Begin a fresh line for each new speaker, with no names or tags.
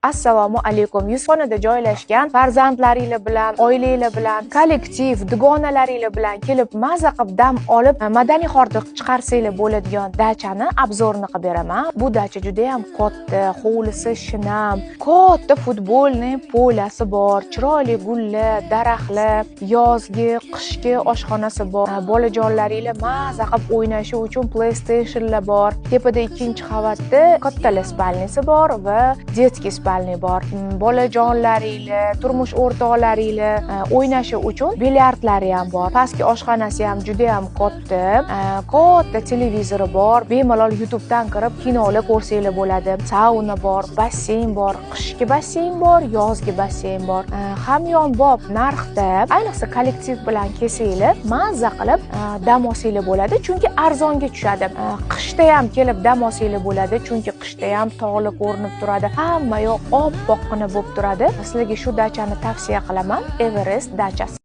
Assalomu alaykum. Yuzxonada joylashgan farzandlaringiz bilan, oilangiz bilan, kollektiv, dugonalaringiz bilan kelib maza qilib dam olib, madaniy hordiq chiqarsanglar bo'ladigan dachani obzorini qilib beraman. Bu dacha juda ham katta, hovlisi shinam, katta futbolni polasi bor, chiroyli gullar, daraxtlar, yozgi, qishki oshxonasi bor. Bolajonlaringiz maza qilib o'ynashi uchun PlayStationlar bor. Tepada ikkinchi qavatda kattalar spalnisi bor va детский spalni bor. Bolajonlaringiz, turmush o'rtoqlaringiz o'ynashi uchun bilyardlari ham bor. Pastki oshxonasi ham juda ham katta. Katta televizori bor. Bemalol YouTubedan kirib kinolar ko'rsanglar bo'ladi. Sauna bor, basseyn bor, qishki basseyn bor, yozgi basseyn bor. Hamyonbop narxda, ayniqsa kollektiv bilan kelsanglar, maza qilib dam olsanglar bo'ladi, chunki arzonga tushadi. Qishda ham kelib dam olsanglar bo'ladi, chunki qishda ham tog'li ko'rinib turadi. Hamma yoq oppoqqina bo'lib turadi. Sizlarga shu dachani tavsiya qilaman. Everest dachasi.